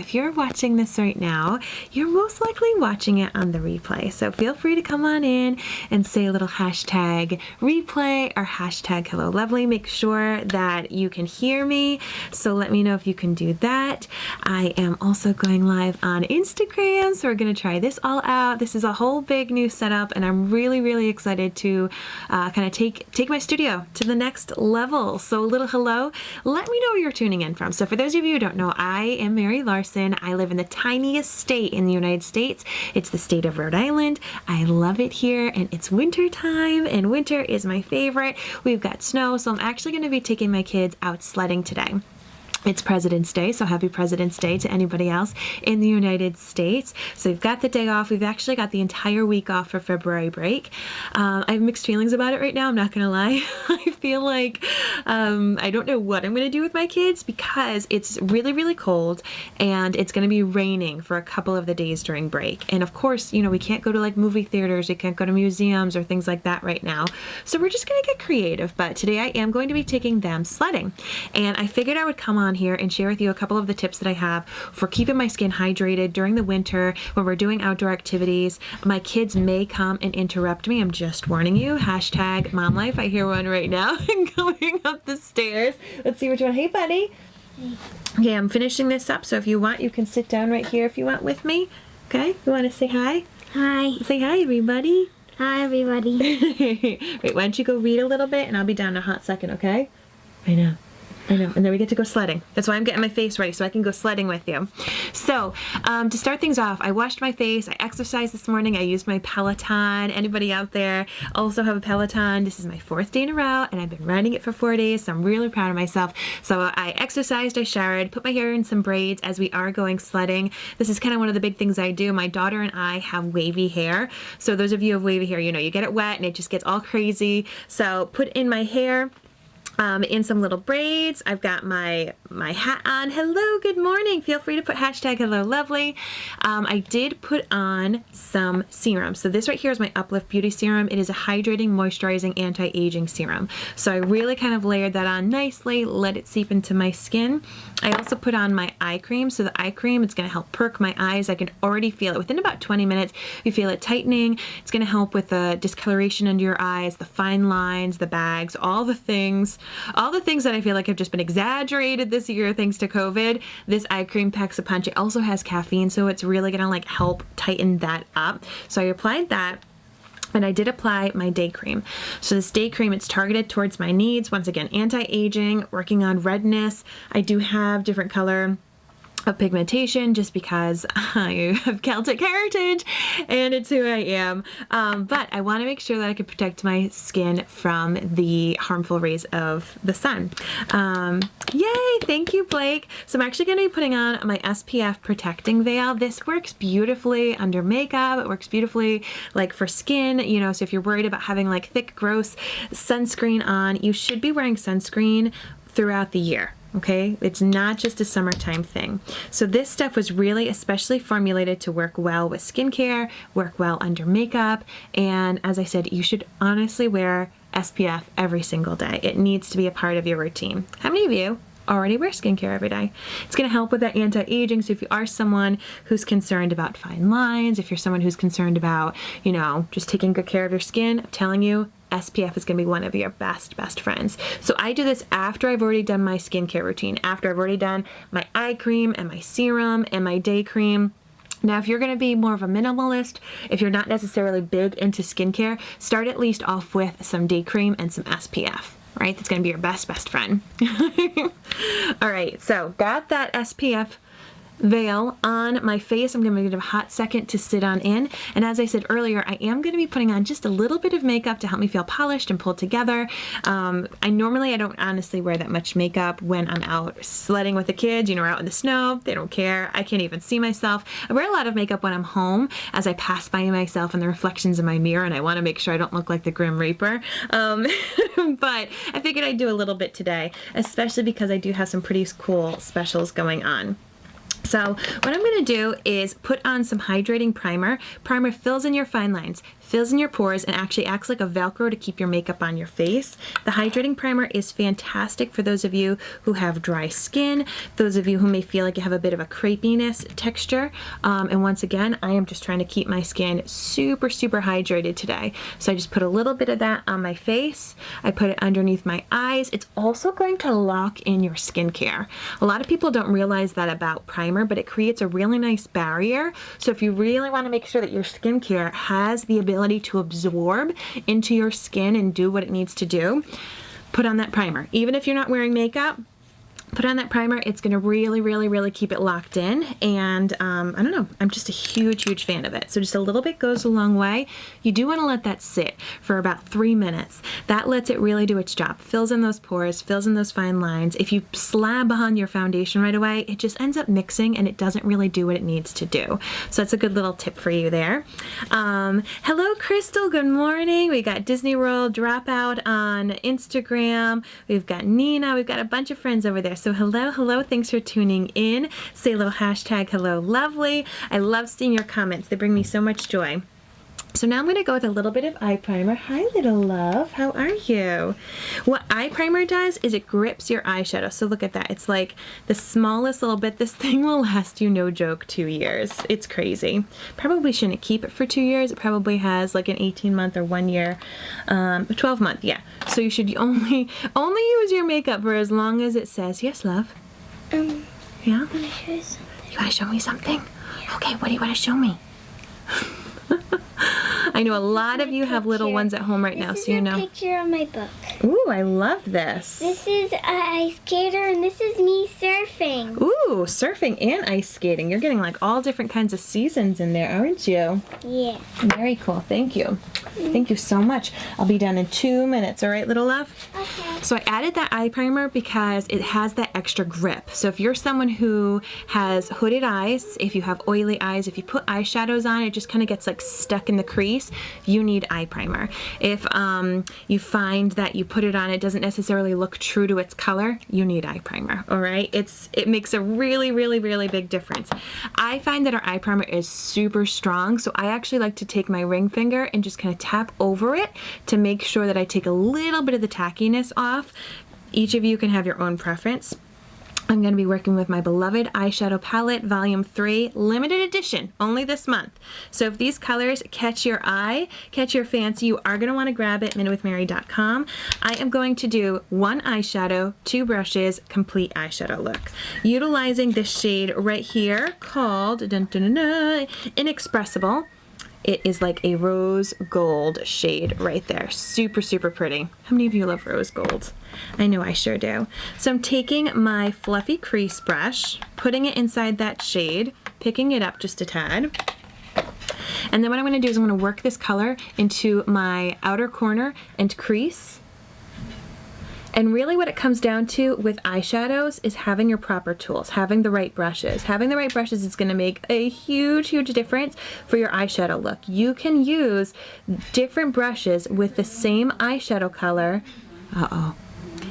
if you're watching this right now, you're most likely watching it on the replay. So feel free to come on in and say a little hashtag replay or hashtag hello lovely. Make sure that you can hear me. So let me know if you can do that. I am also going live on Instagram, so we're going to try this all out. This is a whole big new setup, and I'm really excited to kind of take my studio to the next level. So a little hello. Let me know where you're tuning in from. So for those of you who don't know, I am Mary Larson. I live in the tiniest state in the United States. It's the state of Rhode Island. I love it here, and it's winter time, and winter is my favorite. We've got snow, so I'm actually going to be taking my kids out sledding today. It's President's Day, so happy President's Day to anybody else in the United States. So we've got the day off. We've actually got the entire week off for February break. I have mixed feelings about it right now, I'm not going to lie. I feel like I don't know what I'm going to do with my kids because it's really cold and it's going to be raining for a couple of the days during break. And of course, you know, we can't go to like movie theaters, we can't go to museums or things like that right now. So we're just going to get creative. But today I am going to be taking them sledding. And I figured I would come on here and share with you a couple of the tips that I have for keeping my skin hydrated during the winter when we're doing outdoor activities. My kids may come and interrupt me. I'm just warning you. Hashtag mom life. I hear one right now going up the stairs. Let's see which one. Hey, buddy. Okay, I'm finishing this up, so if you want, you can sit down right here if you want with me. Okay, you want to say hi? Hi. Say hi, everybody. Hi, everybody. Wait, why don't you go read a little bit and I'll be down in a hot second, okay? I know. And then we get to go sledding. That's why I'm getting my face ready so I can go sledding with you. So to start things off, I washed my face. I exercised this morning. I used my Peloton. Anybody out there also have a Peloton? This is my 4th day in a row, and I've been riding it for 4 days, so I'm really proud of myself. So I exercised, I showered, put my hair in some braids as we are going sledding. This is kind of one of the big things I do. My daughter and I have wavy hair. So those of you who have wavy hair, you know, you get it wet and it just gets all crazy. So put in my hair. In some little braids. I've got my hat on. Hello, good morning. Feel free to put hashtag hello lovely. I did put on some serum. So this right here is my Uplift Beauty Serum. It is a hydrating, moisturizing, anti-aging serum. So I really kind of layered that on nicely, let it seep into my skin. I also put on my eye cream. So the eye cream, it's going to help perk my eyes. I can already feel it. Within about 20 minutes, you feel it tightening. It's going to help with the discoloration under your eyes, the fine lines, the bags, all the things that I feel like have just been exaggerated this year thanks to COVID. This eye cream packs a punch. It also has caffeine, so it's really gonna like help tighten that up. So I applied that. And I did apply my day cream. So this day cream, it's targeted towards my needs. Once again, anti-aging, working on redness. I do have different color of pigmentation just because I have Celtic heritage and it's who I am. But I want to make sure that I can protect my skin from the harmful rays of the sun. Yay! Thank you, Blake. So I'm actually going to be putting on my SPF Protecting Veil. This works beautifully under makeup. It works beautifully like for skin, you know, so if you're worried about having like thick, gross sunscreen on, you should be wearing sunscreen throughout the year. Okay, it's not just a summertime thing. So this stuff was really especially formulated to work well with skincare, work well under makeup, and as I said, you should honestly wear SPF every single day. It needs to be a part of your routine. How many of you already wear skincare every day? It's going to help with that anti-aging. So if you are someone who's concerned about fine lines, if you're someone who's concerned about, you know, just taking good care of your skin, I'm telling you, SPF is going to be one of your best friends. So I do this after I've already done my skincare routine, after I've already done my eye cream and my serum and my day cream. Now, if you're going to be more of a minimalist, if you're not necessarily big into skincare, start at least off with some day cream and some SPF. Right? That's going to be your best friend. All right, so got that SPF veil on my face. I'm going to give it a hot second to sit on in. And as I said earlier, I am going to be putting on just a little bit of makeup to help me feel polished and pulled together. I don't honestly wear that much makeup when I'm out sledding with the kids, you know, out in the snow. They don't care. I can't even see myself. I wear a lot of makeup when I'm home as I pass by myself and the reflections in my mirror, and I want to make sure I don't look like the Grim Reaper. But I figured I'd do a little bit today, especially because I do have some pretty cool specials going on. So what I'm going to do is put on some hydrating primer. Primer fills in your fine lines, fills in your pores, and actually acts like a Velcro to keep your makeup on your face. The Hydrating Primer is fantastic for those of you who have dry skin, those of you who may feel like you have a bit of a crepiness texture. And once again, I am just trying to keep my skin super, super hydrated today. So I just put a little bit of that on my face. I put it underneath my eyes. It's also going to lock in your skincare. A lot of people don't realize that about primer, but it creates a really nice barrier. So if you really want to make sure that your skincare has the ability to absorb into your skin and do what it needs to do, put on that primer. Even if you're not wearing makeup, put on that primer. It's going to really, really, really keep it locked in. And I don't know, I'm just a huge, huge fan of it. So just a little bit goes a long way. You do want to let that sit for about 3 minutes. That lets it really do its job. Fills in those pores, fills in those fine lines. If you slab on your foundation right away, it just ends up mixing and it doesn't really do what it needs to do. So that's a good little tip for you there. Hello, Crystal. Good morning. We got Disney World Dropout on Instagram. We've got Nina. We've got a bunch of friends over there. So hello, hello, thanks for tuning in. Say a little hashtag hello lovely. I love seeing your comments. They bring me so much joy. So now I'm going to go with a little bit of eye primer. Hi, little love. How are you? What eye primer does is it grips your eyeshadow. So look at that. It's like the smallest little bit. This thing will last you, no joke, 2 years. It's crazy. Probably shouldn't keep it for 2 years. It probably has like an 18-month or 1 year, 12-month, yeah. So you should only use your makeup for as long as it says. Yes, love? Yeah? I want to show you something. You want to show me something? Yeah. Okay, what do you want to show me? I know a lot of you have little ones at home right now, so you know. This is a picture of my book. Ooh, I love this. This is ice skater, and this is me surfing. Ooh, surfing and ice skating. You're getting like all different kinds of seasons in there, aren't you? Yeah. Very cool. Thank you. Thank you so much. I'll be done in 2 minutes. All right, little love? Okay. So I added that eye primer because it has that extra grip. So if you're someone who has hooded eyes, if you have oily eyes, if you put eyeshadows on, it just kind of gets like stuck in the crease, you need eye primer. If you find that you put it on, it doesn't necessarily look true to its color, you need eye primer, all right? It makes a really, really, really big difference. I find that our eye primer is super strong, so I actually like to take my ring finger and just kind of tap over it to make sure that I take a little bit of the tackiness off. Each of you can have your own preference. I'm going to be working with my beloved eyeshadow palette, volume 3, limited edition, only this month. So if these colors catch your eye, catch your fancy, you are going to want to grab it, minutewithmary.com. I am going to do 1 eyeshadow, 2 brushes, complete eyeshadow look. Utilizing this shade right here called dun, dun, dun, dun, Inexpressible. It is like a rose gold shade right there. Super, super pretty. How many of you love rose gold? I know I sure do. So I'm taking my fluffy crease brush, putting it inside that shade, picking it up just a tad. And then what I'm going to do is I'm going to work this color into my outer corner and crease. And really what it comes down to with eyeshadows is having your proper tools, having the right brushes. Having the right brushes is going to make a huge, huge difference for your eyeshadow look. You can use different brushes with the same eyeshadow color. Uh-oh.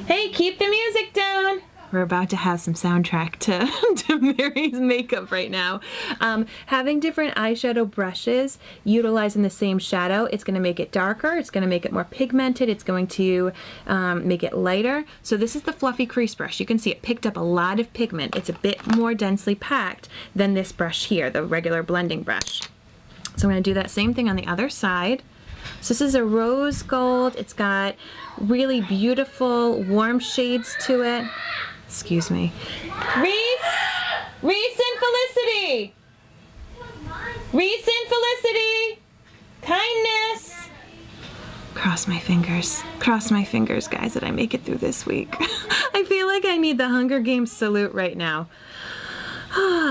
Hey, keep the music down. We're about to have some soundtrack to Mary's makeup right now. Having different eyeshadow brushes, utilizing the same shadow, it's going to make it darker, it's going to make it more pigmented, it's going to make it lighter. So this is the fluffy crease brush. You can see it picked up a lot of pigment. It's a bit more densely packed than this brush here, the regular blending brush. So I'm going to do that same thing on the other side. So this is a rose gold. It's got really beautiful warm shades to it. Excuse me. Reese and Felicity! Reese and Felicity! Kindness! Cross my fingers, guys, that I make it through this week. I feel like I need the Hunger Games salute right now.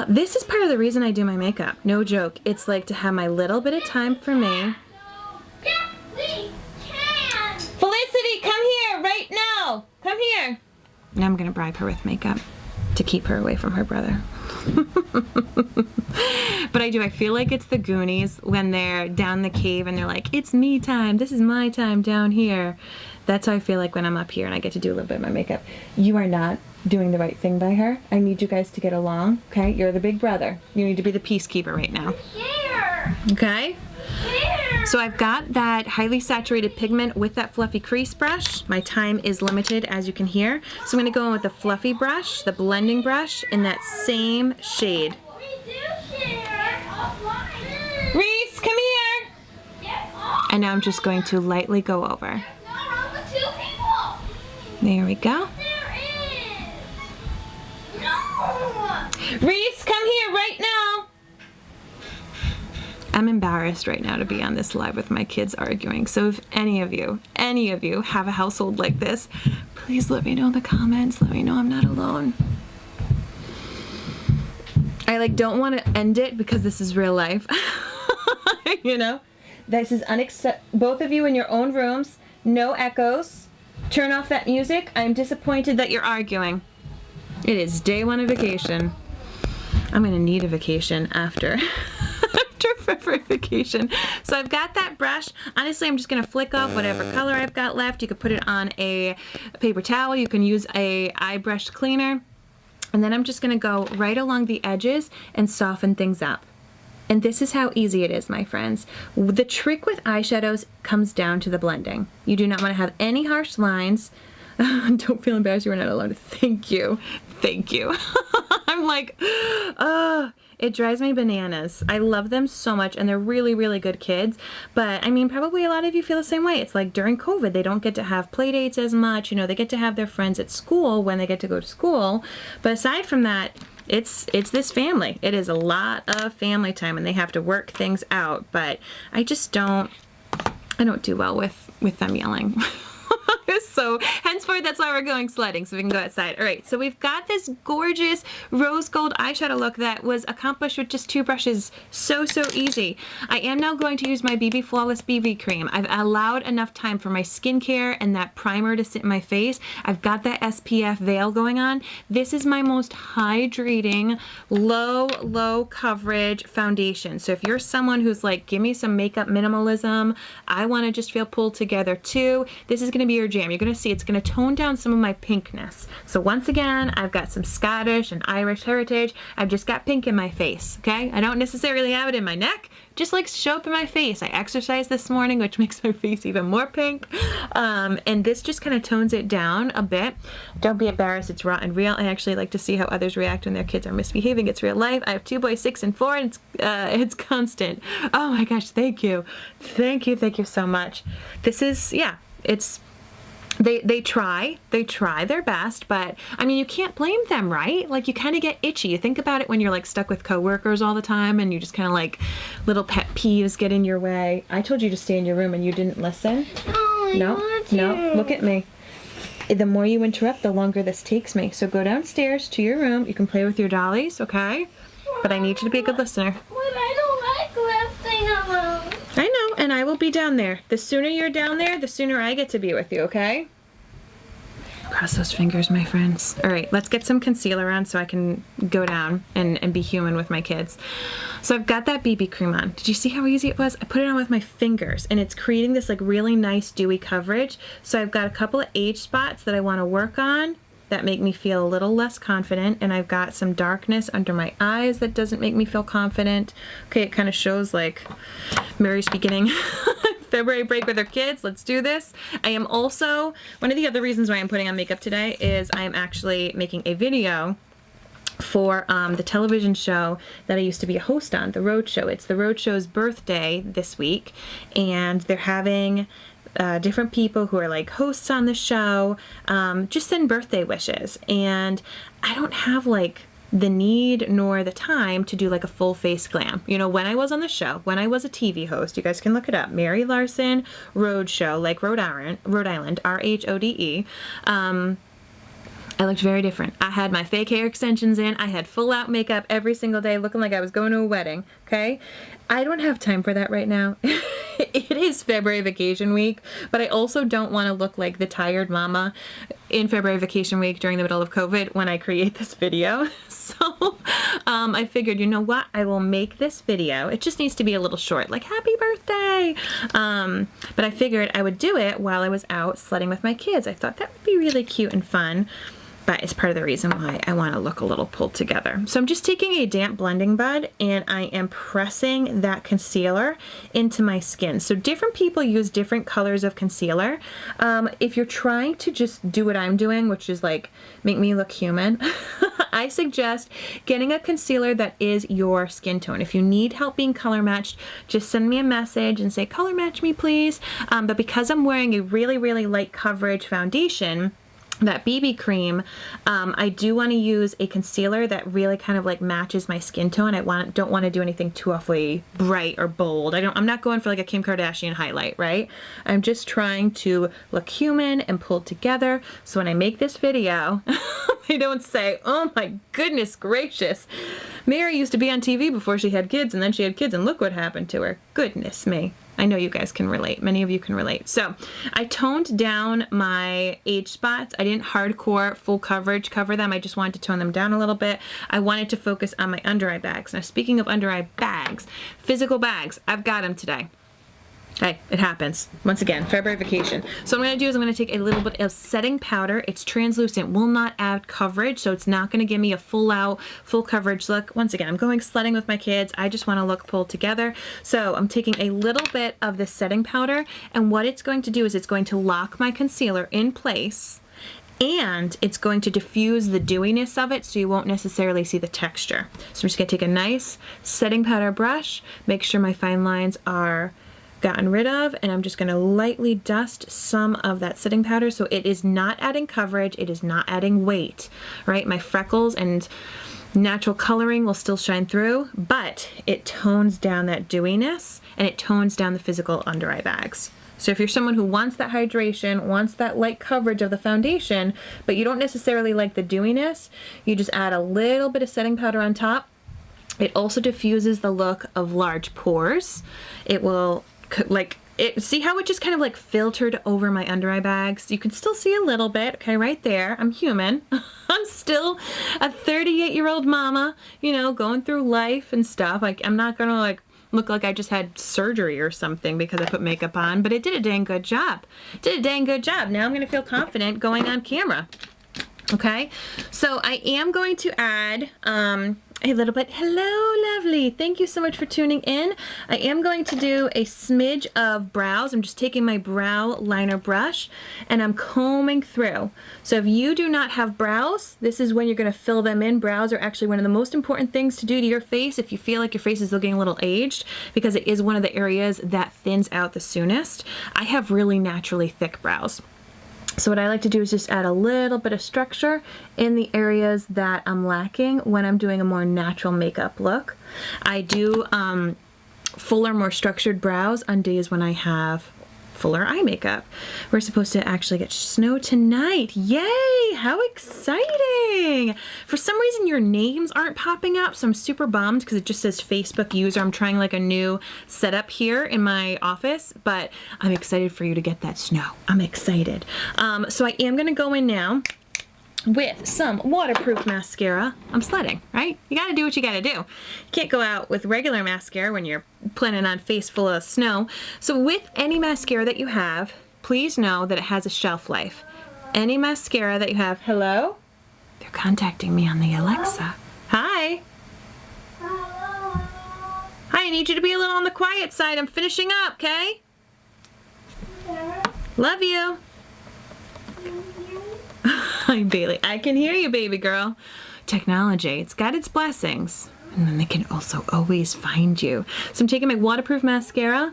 This is part of the reason I do my makeup. No joke. It's like to have my little bit of time for me. Felicity, come here right now! Come here! Now I'm going to bribe her with makeup to keep her away from her brother. But I feel like it's the Goonies when they're down the cave and they're like, it's me time, this is my time down here. That's how I feel like when I'm up here and I get to do a little bit of my makeup. You are not doing the right thing by her. I need you guys to get along, okay? You're the big brother. You need to be the peacekeeper right now. Here. Okay? Here. So I've got that highly saturated pigment with that fluffy crease brush. My time is limited, as you can hear. So I'm going to go in with the fluffy brush, the blending brush, in that same shade. Reese, come here! And now I'm just going to lightly go over. There we go. Reese, come here right now! I'm embarrassed right now to be on this live with my kids arguing. So if any of you have a household like this, please let me know in the comments. Let me know I'm not alone. I like don't want to end it because this is real life. You know? This is both of you in your own rooms. No echoes. Turn off that music. I'm disappointed that you're arguing. It is day one of vacation. I'm gonna need a vacation after February vacation. So I've got that brush. Honestly, I'm just gonna flick off whatever color I've got left. You could put it on a paper towel. You can use a eye brush cleaner. And then I'm just gonna go right along the edges and soften things up. And this is how easy it is, my friends. The trick with eyeshadows comes down to the blending. You do not want to have any harsh lines. Don't feel embarrassed, you are not alone. Thank you. Thank you. I'm like, it drives me bananas. I love them so much, and they're really, really good kids. But I mean, probably a lot of you feel the same way. It's like during COVID, they don't get to have play dates as much. You know, they get to have their friends at school when they get to go to school. But aside from that, it's this family. It is a lot of family time, and they have to work things out. But I just don't do well with them yelling. So henceforth, that's why we're going sledding, so we can go outside. All right, so we've got this gorgeous rose gold eyeshadow look that was accomplished with just 2 brushes. So easy. I am now going to use my BB Flawless BB cream. I've allowed enough time for my skincare and that primer to sit in my face. I've got that SPF veil going on. This is my most hydrating, low coverage foundation. So if you're someone who's like, give me some makeup minimalism, I want to just feel pulled together too, this is going to be your jam. You're going to see it's going to tone down some of my pinkness. So once again, I've got some Scottish and Irish heritage. I've just got pink in my face, okay? I don't necessarily have it in my neck, just likes to show up in my face. I exercised this morning, which makes my face even more pink. And this just kind of tones it down a bit. Don't be embarrassed, it's raw and real. I actually like to see how others react when their kids are misbehaving. It's real life. I have 2 boys, 6 and 4, and it's constant. Oh my gosh, thank you. Thank you so much. This is, yeah, it's, they try their best, but I mean, you can't blame them, right? Like, you kind of get itchy. You think about it when you're like stuck with coworkers all the time, and you just kind of like, little pet peeves get in your way. I told you to stay in your room and you didn't listen. Oh, No, look at me. The more you interrupt, the longer this takes me. So go downstairs to your room. You can play with your dollies, okay? But I need you to be a good listener. But I don't like lifting alone. I know, and I will be down there. The sooner you're down there, the sooner I get to be with you, okay? Cross those fingers, my friends. All right, let's get some concealer on so I can go down and be human with my kids. So I've got that BB cream on. Did you see how easy it was? I put it on with my fingers, and it's creating this like really nice dewy coverage. So I've got a couple of age spots that I want to work on that make me feel a little less confident, and I've got some darkness under my eyes that doesn't make me feel confident. Okay, it kind of shows like Mary's beginning February break with her kids. Let's do this. I am also, one of the other reasons why I'm putting on makeup today is I'm actually making a video for the television show that I used to be a host on, The Road Show. It's The Road Show's birthday this week, and they're having different people who are like hosts on the show just send birthday wishes, and I don't have like the need nor the time to do like a full face glam. You know, when I was on the show, when I was a TV host, you guys can look it up, Mary Larson Road Show, like Rhode Island, RHODE. I looked very different. I had my fake hair extensions in. I had full out makeup every single day, looking like I was going to a wedding, okay? I don't have time for that right now. It is February vacation week, but I also don't want to look like the tired mama in February vacation week during the middle of COVID when I create this video. So I figured, you know what? I will make this video. It just needs to be a little short, like happy birthday. But I figured I would do it while I was out sledding with my kids. I thought that would be really cute and fun. but it's part of the reason why I want to look a little pulled together. So I'm just taking a damp blending bud and I am pressing that concealer into my skin. So different people use different colors of concealer. If you're trying to just do what I'm doing, which is like make me look human, I suggest getting a concealer that is your skin tone. If you need help being color matched, just send me a message and say, color match me please. But because I'm wearing a really, really light coverage foundation, that BB cream, I do want to use a concealer that really kind of like matches my skin tone. Don't want to do anything too awfully bright or bold. I'm not going for like a Kim Kardashian highlight, right? I'm just trying to look human and pulled together. So when I make this video, I don't say, oh my goodness gracious, Mary used to be on TV before she had kids, and then she had kids and look what happened to her. Goodness me. I know you guys can relate. Many of you can relate. So I toned down my age spots. I didn't hardcore full coverage cover them. I just wanted to tone them down a little bit. I wanted to focus on my under eye bags. Now speaking of under eye bags, physical bags, I've got them today. Hey, it happens. Once again, February vacation. So what I'm going to do is I'm going to take a little bit of setting powder. It's translucent, will not add coverage, so it's not going to give me a full coverage look. Once again, I'm going sledding with my kids. I just want to look pulled together. So I'm taking a little bit of this setting powder, and what it's going to do is it's going to lock my concealer in place, and it's going to diffuse the dewiness of it so you won't necessarily see the texture. So I'm just going to take a nice setting powder brush, make sure my fine lines are gotten rid of, and I'm just going to lightly dust some of that setting powder so it is not adding coverage, it is not adding weight, right? My freckles and natural coloring will still shine through, but it tones down that dewiness and it tones down the physical under eye bags. So if you're someone who wants that hydration, wants that light coverage of the foundation, but you don't necessarily like the dewiness, you just add a little bit of setting powder on top. It also diffuses the look of large pores. It will see how it just kind of like filtered over my under eye bags? You can still see a little bit, okay, right there. I'm human. I'm still a 38-year-old mama, you know, going through life and stuff. Like, I'm not gonna like look like I just had surgery or something because I put makeup on, but it did a dang good job. It did a dang good job. Now I'm gonna feel confident going on camera. Okay, so I am going to add a little bit. Hello, lovely. Thank you so much for tuning in. I am going to do a smidge of brows. I'm just taking my brow liner brush and I'm combing through. So if you do not have brows, this is when you're going to fill them in. Brows are actually one of the most important things to do to your face if you feel like your face is looking a little aged, because it is one of the areas that thins out the soonest. I have really naturally thick brows. So what I like to do is just add a little bit of structure in the areas that I'm lacking when I'm doing a more natural makeup look. I do fuller, more structured brows on days when I have fuller eye makeup. We're supposed to actually get snow tonight. Yay! How exciting! For some reason your names aren't popping up, so I'm super bummed because it just says Facebook user. I'm trying like a new setup here in my office, but I'm excited for you to get that snow. I'm excited. So I am going to go in now with some waterproof mascara. I'm sledding, right? You gotta do what you gotta do. You can't go out with regular mascara when you're planning on face full of snow. So with any mascara that you have, please know that it has a shelf life. Any mascara that you have, hello? They're contacting me on the Alexa. Hi. Hi, I need you to be a little on the quiet side. I'm finishing up, okay? Love you. Hi, Bailey. I can hear you, baby girl. Technology, it's got its blessings. And then they can also always find you. So I'm taking my waterproof mascara,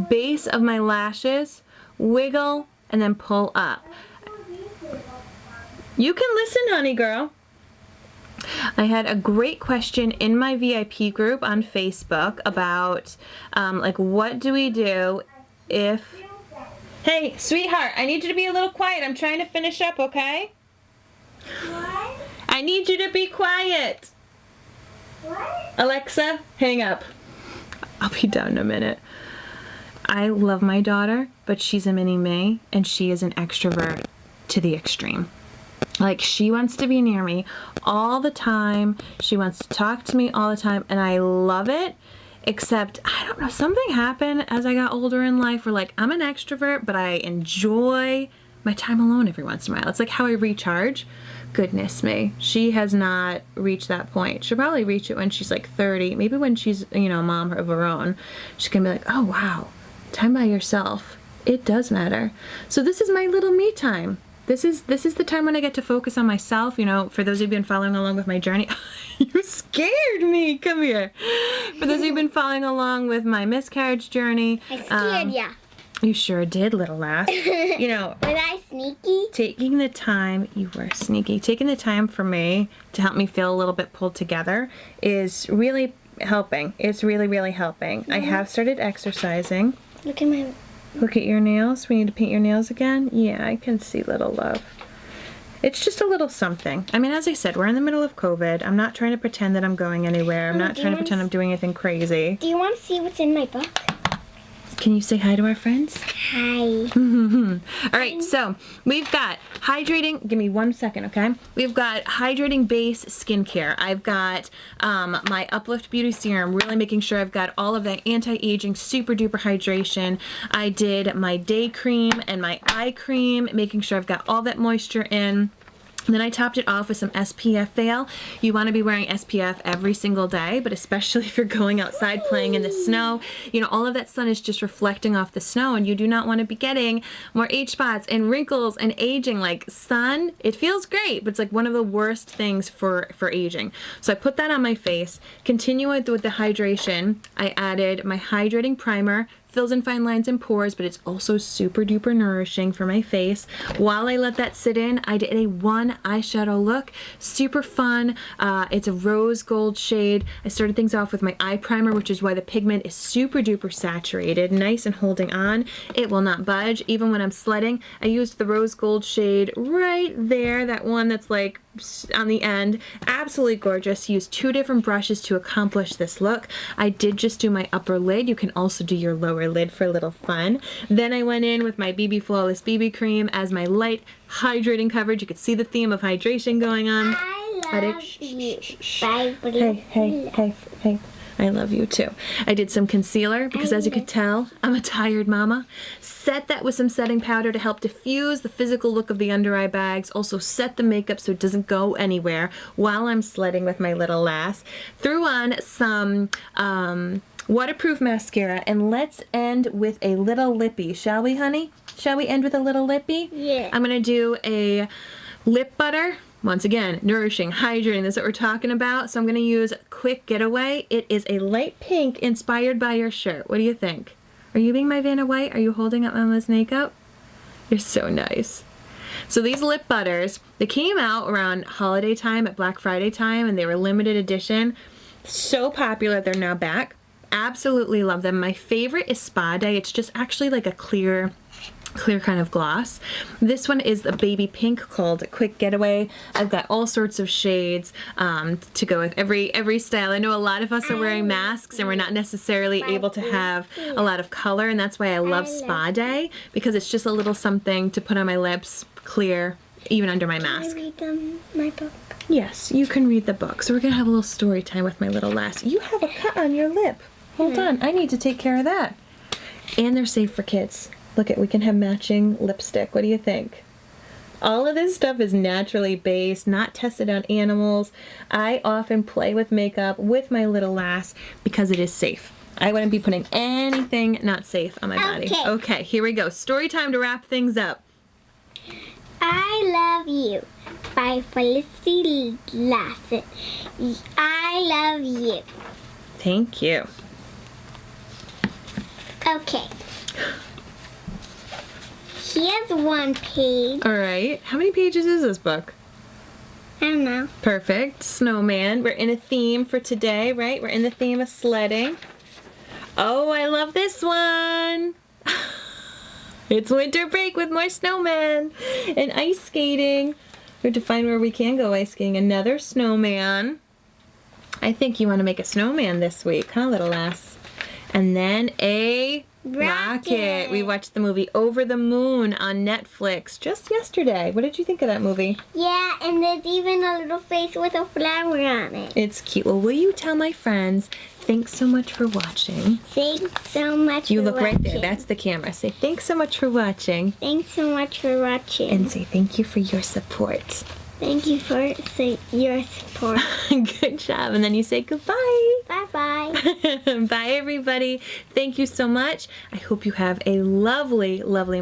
base of my lashes, wiggle, and then pull up. You can listen, honey girl. I had a great question in my VIP group on Facebook about like, what do we do if... Hey, sweetheart, I need you to be a little quiet. I'm trying to finish up, okay? What? I need you to be quiet. What? Alexa, hang up. I'll be done in a minute. I love my daughter, but she's a mini me, and she is an extrovert to the extreme. Like, she wants to be near me all the time. She wants to talk to me all the time, and I love it. Except, I don't know, something happened as I got older in life where, like, I'm an extrovert, but I enjoy my time alone every once in a while. It's like how I recharge. Goodness me. She has not reached that point. She'll probably reach it when she's like 30. Maybe when she's, a mom of her own. She can be like, oh, wow, time by yourself. It does matter. So this is my little me time. This is the time when I get to focus on myself. For those of you who've been following along with my journey. You scared me. Come here. For those of you who've been following along with my miscarriage journey. I scared ya. You sure did, little lass. Was I sneaky? Taking the time, you were sneaky. Taking the time for me to help me feel a little bit pulled together is really helping. It's really, really helping. Mm-hmm. I have started exercising. Look at your nails. We need to paint your nails again. Yeah, I can see, little love. It's just a little something. I mean, as I said, we're in the middle of COVID. I'm not trying to pretend that I'm going anywhere. I'm not trying to pretend I'm doing anything crazy. Do you want to see what's in my book? Can you say hi to our friends? Hi. All right, so we've got hydrating. Give me 1 second, okay? We've got hydrating base skincare. I've got my Uplift Beauty Serum, really making sure I've got all of that anti-aging, super duper hydration. I did my day cream and my eye cream, making sure I've got all that moisture in. And then I topped it off with some SPF Veil. You want to be wearing SPF every single day, but especially if you're going outside playing in the snow. All of that sun is just reflecting off the snow, and you do not want to be getting more age spots and wrinkles and aging. Like, sun, it feels great, but it's like one of the worst things for aging. So I put that on my face. Continuing with the hydration, I added my Hydrating Primer. Fills in fine lines and pores, but it's also super duper nourishing for my face. While I let that sit in, I did a one eyeshadow look. Super fun. It's a rose gold shade. I started things off with my eye primer, which is why the pigment is super duper saturated, nice and holding on. It will not budge, even when I'm sledding. I used the rose gold shade right there, that one that's like on the end. Absolutely gorgeous. Used 2 different brushes to accomplish this look. I did just do my upper lid. You can also do your lower lid for a little fun. Then I went in with my BB Flawless BB cream as my light hydrating coverage. You could see the theme of hydration going on. I love you. Hey. I love you too. I did some concealer because, as you could tell, I'm a tired mama. Set that with some setting powder to help diffuse the physical look of the under eye bags. Also set the makeup so it doesn't go anywhere while I'm sledding with my little lass. Threw on some waterproof mascara, and let's end with a little lippy, shall we, honey? Shall we end with a little lippy? Yeah. I'm gonna do a lip butter. Once again, nourishing, hydrating, that's what we're talking about. So I'm gonna use Quick Getaway. It is a light pink inspired by your shirt. What do you think? Are you being my Vanna White? Are you holding up Mama's makeup? You're so nice. So these lip butters, they came out around holiday time, at Black Friday time, and they were limited edition. So popular, they're now back. Absolutely love them. My favorite is Spa Day. It's just actually like a clear kind of gloss. This one is the baby pink called Quick Getaway. I've got all sorts of shades to go with every style. I know a lot of us are wearing masks and we're not necessarily able to have a lot of color, and that's why I love Spa Day, because it's just a little something to put on my lips, clear, even under my mask. Can I read my book? Yes, you can read the book. So we're gonna have a little story time with my little lass. You have a cut on your lip. Hold on, I need to take care of that. And they're safe for kids. Look we can have matching lipstick. What do you think? All of this stuff is naturally based, not tested on animals. I often play with makeup with my little lass because it is safe. I wouldn't be putting anything not safe on my body. Okay, here we go. Story time to wrap things up. I Love You by Felicity Lassett. I love you. Thank you. Okay. Here's one page. All right. How many pages is this book? I don't know. Perfect. Snowman. We're in a theme for today, right? We're in the theme of sledding. Oh, I love this one. It's winter break with more snowmen and ice skating. We have to find where we can go ice skating. Another snowman. I think you want to make a snowman this week, huh, little lass? And then a rocket. We watched the movie Over the Moon on Netflix just yesterday. What did you think of that movie? Yeah, and there's even a little face with a flower on it. It's cute. Well, will you tell my friends, thanks so much for watching. Thanks so much You for look watching. right there. That's the camera. Say thanks so much for watching. Thanks so much for watching. And say thank you for your support. Thank you for your support. Good job. And then you say goodbye. Bye-bye. Bye, everybody. Thank you so much. I hope you have a lovely, lovely